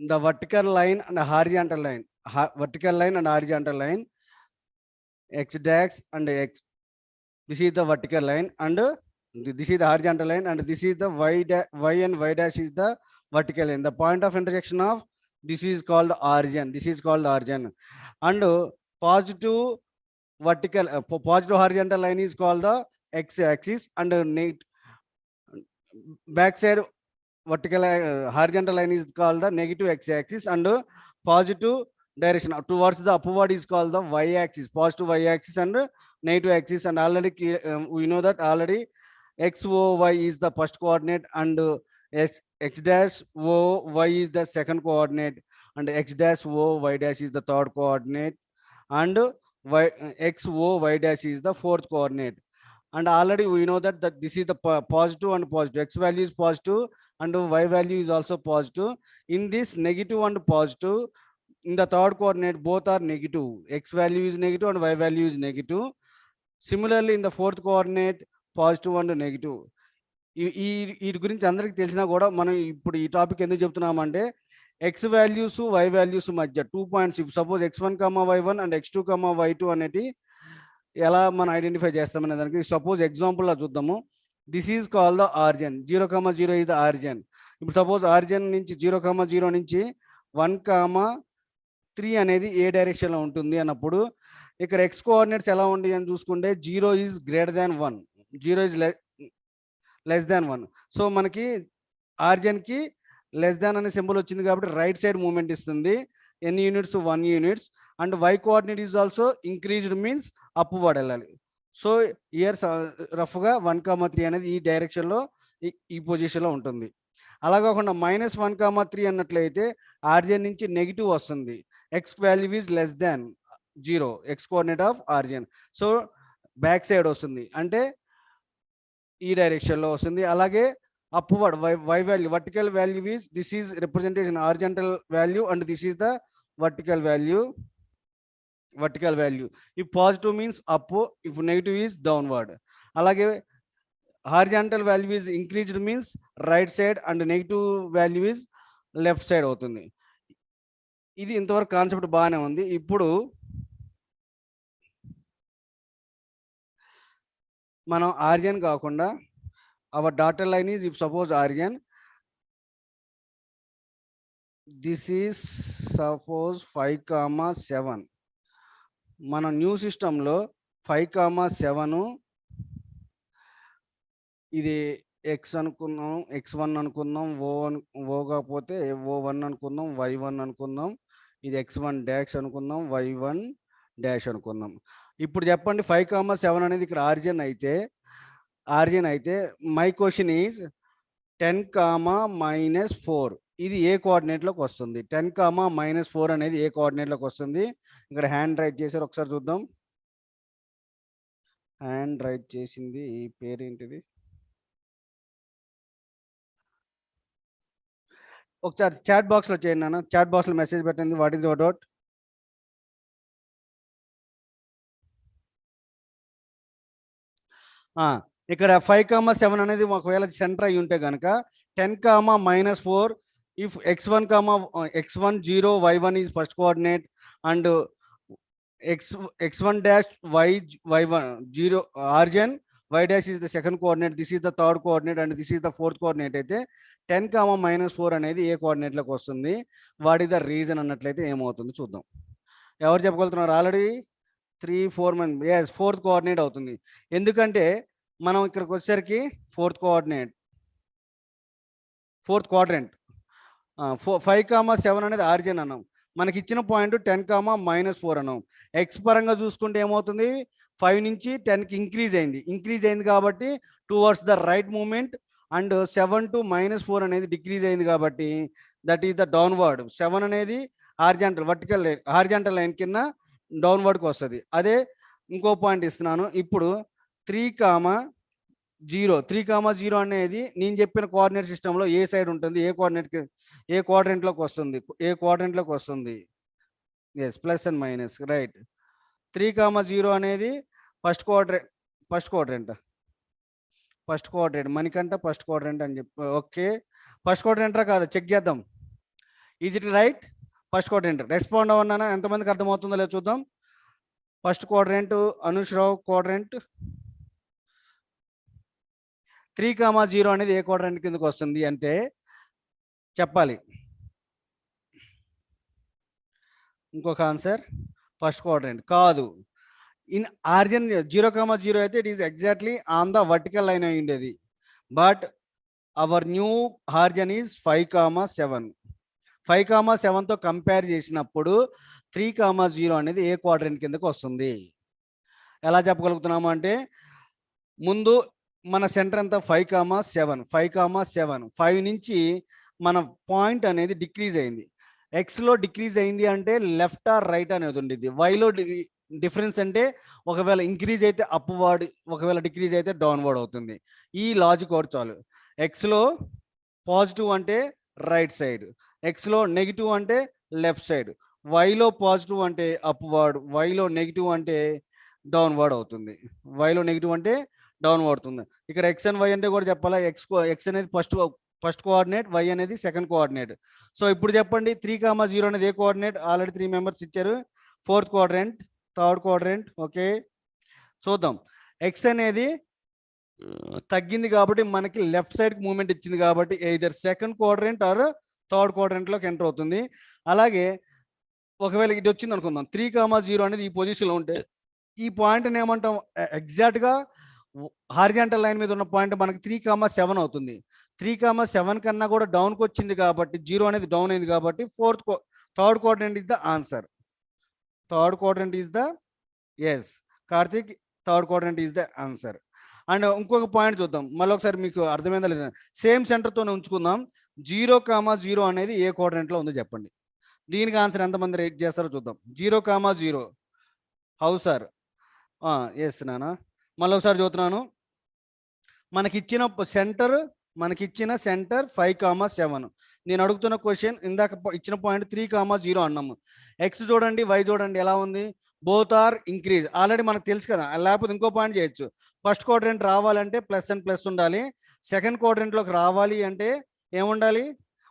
the vertical line and horizontal line, vertical line and horizontal line, x dash and x, this is the vertical line, and this is the horizontal line, and this is the y and y dash is the vertical line. The point of intersection of this is called origin. This is called origin, and positive vertical positive horizontal line is called the x axis, and backside vertical horizontal line is called the negative x axis, and positive direction towards the upward is called the y axis, positive y axis and negative axis. And already we know that already x o y is the first coordinate, and x dash o y is the second coordinate, and x dash o y dash is the third coordinate, and y x o y dash is the fourth coordinate. And already we know that this is the positive and positive, x value is positive and y value is also positive. In this negative and positive, in the third coordinate both are negative, x value is negative and y value is negative. Similarly in the fourth coordinate positive and negative. వీటి గురించి అందరికి తెలిసినా కూడా మనం ఇప్పుడు ఈ topic ఎందుకు చెప్తున్నామంటే ఎక్స్ వాల్యూస్ వై వాల్యూస్ మధ్య 2 points, suppose x1, y1 and x2, y2 అనేటి ఎలా మనం ఐడెంటిఫై చేస్తామనే దానికి సపోజ్ ఎగ్జాంపుల్లా చూద్దాము. This is call the origin, 0,0 ఇది ద ఆరిజిన్. ఇప్పుడు సపోజ్ ఆరిజిన్ నుంచి 0,0 నుంచి 1,3 అనేది ఏ డైరెక్షన్లో ఉంటుంది అన్నప్పుడు ఇక్కడ ఎక్స్ కోఆర్డినేట్స్ ఎలా ఉంటాయి అని చూసుకుంటే 0 is greater than 1, 0 is less than 1. So మనకి ఆరిజిన్కి లెస్ దాన్ అనే సింబల్ వచ్చింది కాబట్టి రైట్ సైడ్ మూమెంట్ ఇస్తుంది. ఎన్ని units? 1 units. And Y coordinate is also increased, means upward వెళ్ళాలి. సో ఇయర్స్ రఫ్గా 1,3 అనేది ఈ డైరెక్షన్లో ఈ పొజిషన్లో ఉంటుంది. అలా కాకుండా -1,3 అన్నట్లయితే ఆరిజిన్ నుంచి నెగిటివ్ వస్తుంది, X value is less than 0, X coordinate of origin. So back side వస్తుంది, అంటే ఈ డైరెక్షన్లో వస్తుంది. అలాగే upward y value, vertical value is, this is representation horizontal value and this is the vertical value. If positive means up, if negative is downward. Alage horizontal value is increased means right side and negative value is left side అవుతుంది. ఇది ఇంతవరకు concept బాగానే ఉంది. ఇప్పుడు మనం origin కాకుండా our dotted line is, if suppose origin, this is suppose 5,7. మన new సిస్టంలో 5,7 ఇది ఎక్స్ అనుకుందాం, x1 అనుకుందాం, ఓ కాకపోతే O1 అనుకుందాం, y1 అనుకుందాం, ఇది x1 డాష్ అనుకుందాం, y1 డాష్ అనుకుందాం. ఇప్పుడు చెప్పండి 5,7 అనేది ఇక్కడ ఆరిజిన్ అయితే మై క్వశ్చన్ ఈజ్ 10, -4 ఇది ఏ కోఆర్డినేట్లోకి వస్తుంది? 10, -4 అనేది ఏ కోఆర్డినేట్లోకి వస్తుంది? ఇక్కడ హ్యాండ్ రైట్ చేశారు, ఒకసారి చూద్దాం. హ్యాండ్ రైట్ చేసింది ఈ పేరేంటిది? ఒకసారి చాట్ బాక్స్లో చేయండి నాన్న, చాట్ బాక్స్లో మెసేజ్ పెట్టండి, వాట్ ఈస్ యువర్ డౌట్? ఇక్కడ 5,7 అనేది ఒకవేళ సెంటర్ అయి ఉంటే కనుక 10, -4, if x1, 0, y1 is first coordinate and x1 dash y1 0 origin, y dash is the second coordinate, this is the third coordinate and this is the fourth coordinate అయితే 10, -4 అనేది ఏ కోఆర్డినేట్లోకి వస్తుంది? What is the reason అన్నట్లయితే ఏమవుతుంది చూద్దాం. ఎవరు చెప్పగలుగుతున్నారు? Already 3, 4 మంది. Yes, fourth coordinate అవుతుంది. ఎందుకంటే మనం ఇక్కడికి వచ్చేసరికి ఫోర్త్ క్వాడ్రంట్ 5,7 అనేది ఆరిజిన్ అన్నాం. మనకి ఇచ్చిన పాయింట్ 10, -4 అన్నాం. ఎక్స్ పరంగా చూసుకుంటే ఏమవుతుంది? 5 నుంచి 10కి ఇంక్రీజ్ అయింది కాబట్టి towards the right moment. And 7 to -4 అనేది డిక్రీజ్ అయింది కాబట్టి దట్ ఈస్ ద డౌన్వర్డ్. 7 అనేది హారిజాంటల్ లైన్ కింద డౌన్వర్డ్కి వస్తుంది. అదే ఇంకో పాయింట్ ఇస్తున్నాను. ఇప్పుడు 3,0 అనేది నేను చెప్పిన కోఆర్డినేట్ సిస్టంలో ఏ సైడ్ ఉంటుంది? ఏ క్వాడ్రంట్లోకి వస్తుంది? Yes, plus and minus, right. 3,0 అనేది first quadrant Manikanta first quadrant అని చెప్పి. ఓకే, ఫస్ట్ క్వాడ్రంటా కాదా చెక్ చేద్దాం. Is it right? First quadrant respond అవ్వన్నానా? ఎంతమందికి అర్థమవుతుందో లేదో చూద్దాం. First quadrant Anush Rao quadrant 3,0 అనేది ఏ క్వాడ్రెంట్ కిందకి వస్తుంది అంటే చెప్పాలి. ఇంకొక ఆన్సర్ ఫస్ట్ క్వాడ్రెంట్ కాదు. ఇన్ ఆర్జిన్ 0,0 అయితే it is exactly on the vertical line అయి ఉండేది. But our new Horizon is 5,7. 5,7తో compare చేసినప్పుడు 3,0 అనేది ఏ క్వాడ్రెంట్ కిందకి వస్తుంది. ఎలా చెప్పగలుగుతున్నాము అంటే ముందు మన సెంటర్ అంతా 5,7 5 నుంచి మన పాయింట్ అనేది డిక్రీజ్ అయింది. ఎక్స్లో డిక్రీజ్ అయింది అంటే లెఫ్ట్ ఆర్ రైట్ అనేది ఉండిద్ది. వైలో డిఫరెన్స్ అంటే ఒకవేళ ఇంక్రీజ్ అయితే అప్వర్డ్, ఒకవేళ డిక్రీజ్ అయితే డౌన్వర్డ్ అవుతుంది. ఈ లాజిక్ ఒకటి చాలు. ఎక్స్లో పాజిటివ్ అంటే రైట్ సైడ్, ఎక్స్లో నెగిటివ్ అంటే లెఫ్ట్ సైడ్, వైలో పాజిటివ్ అంటే అప్వర్డ్, వైలో నెగిటివ్ అంటే డౌన్వర్డ్ అవుతుంది. వైలో నెగిటివ్ అంటే డౌన్వర్డ్ అవుతుంది. ఇక్కడ ఎక్స్ అండ్ వై అంటే కూడా చెప్పాలా. ఎక్స్ అనేది ఫస్ట్ కోఆర్డినేట్, వై అనేది సెకండ్ కోఆర్డినేట్. సో ఇప్పుడు చెప్పండి 3,0 అనేది ఏ కోఆర్డినేట్? ఆల్రెడీ 3 మెంబర్స్ ఇచ్చారు. Fourth quadrant, third quadrant. Okay చూద్దాం. ఎక్స్ అనేది తగ్గింది కాబట్టి మనకి లెఫ్ట్ సైడ్కి మూవ్మెంట్ ఇచ్చింది కాబట్టి either second quadrant or third క్వాడ్రెంట్లోకి ఎంటర్ అవుతుంది. అలాగే ఒకవేళ ఇది వచ్చింది అనుకుందాం 3,0 అనేది ఈ పొజిషన్లో ఉంటే ఈ పాయింట్ని ఏమంటాం? ఎగ్జాక్ట్గా హారిజాంటల్ లైన్ మీద ఉన్న పాయింట్ మనకి 3,7 అవుతుంది. 3,7 కన్నా కూడా డౌన్కి వచ్చింది కాబట్టి 0 అనేది డౌన్ అయింది కాబట్టి third quadrant is the answer. Third quadrant is the Karthik, third quadrant is the answer. And ఇంకొక పాయింట్ చూద్దాం, మళ్ళీ ఒకసారి మీకు అర్థమైందా లేదా. సేమ్ సెంటర్తోనే ఉంచుకుందాం. 0,0 అనేది ఏ క్వాడ్రెంట్లో ఉందో చెప్పండి. దీనికి ఆన్సర్ ఎంతమంది రైట్ చేస్తారో చూద్దాం. 0,0 హౌ సార్? ఎస్ నానా. మళ్ళీ ఒకసారి చూస్తున్నాను. మనకిచ్చిన సెంటర్ 5,7. నేను అడుగుతున్న క్వశ్చన్ ఇందాక ఇచ్చిన పాయింట్ 3,0 అన్నాము. ఎక్స్ చూడండి, వై చూడండి ఎలా ఉంది. Both are increase. ఆల్రెడీ మనకు తెలుసు కదా. లేకపోతే ఇంకో పాయింట్ చేయొచ్చు. ఫస్ట్ క్వాడ్రెంట్ రావాలంటే ప్లస్ అండ్ ప్లస్ ఉండాలి. సెకండ్ క్వాడ్రెంట్లోకి రావాలి అంటే ఏముండాలి?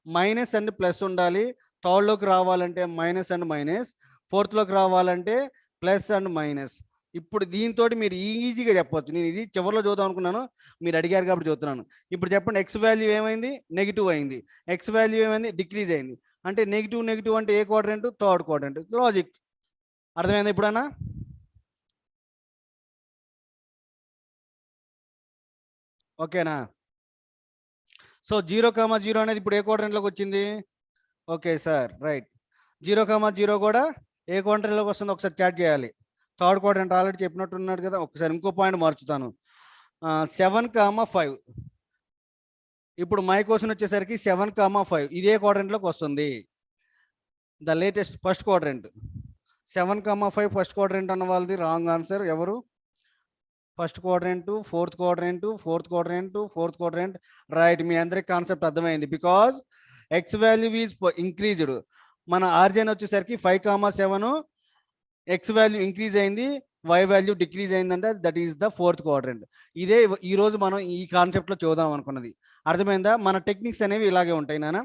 మైనస్ అండ్ ప్లస్ ఉండాలి. థర్డ్లోకి రావాలంటే మైనస్ అండ్ మైనస్. ఫోర్త్లోకి రావాలంటే ప్లస్ అండ్ మైనస్. ఇప్పుడు దీంతో మీరు ఈజీగా చెప్పవచ్చు. నేను ఇది చివరిలో చూద్దాం అనుకున్నాను, మీరు అడిగారు కాబట్టి చూస్తున్నాను. ఇప్పుడు చెప్పండి, ఎక్స్ వాల్యూ ఏమైంది? నెగిటివ్ అయింది. ఎక్స్ వాల్యూ ఏమైంది? డిక్రీజ్ అయింది. అంటే నెగిటివ్ అంటే ఏ క్వాడ్రెంట్? Third quadrant. లాజిక్ అర్థమైంది ఇప్పుడన్నా? ఓకేనా? సో 0,0 అనేది ఇప్పుడు ఏ క్వాడ్రెంట్లోకి వచ్చింది? Okay sir, right. 0,0 కూడా ఏ క్వాడ్రెంట్లోకి వస్తుందో ఒకసారి చాట్ చేయాలి. థర్డ్ క్వాడ్రెంట్ ఆల్రెడీ చెప్పినట్టున్నాడు కదా. ఒకసారి ఇంకో పాయింట్ మార్చుతాను. 7,5. ఇప్పుడు మై క్వశ్చన్ వచ్చేసరికి 7,5 ఇదే క్వాడ్రెంట్లోకి వస్తుంది. The latest first quadrant 7,5 first quadrant అన్న వాళ్ళది రాంగ్ ఆన్సర్. ఎవరు? First quadrant, fourth quadrant. Right. మీ అందరికి కాన్సెప్ట్ అర్థమైంది. Because x value is increased. మన ఆర్జిన్ వచ్చేసరికి 5,7, ఎక్స్ వాల్యూ ఇంక్రీజ్ అయింది, వై వాల్యూ డిక్రీజ్ అయిందంటే that is the fourth quadrant. ఇదే ఈరోజు మనం ఈ కాన్సెప్ట్లో చూద్దాం అనుకున్నది. అర్థమైందా? మన టెక్నిక్స్ అనేవి ఇలాగే ఉంటాయి నాన్న.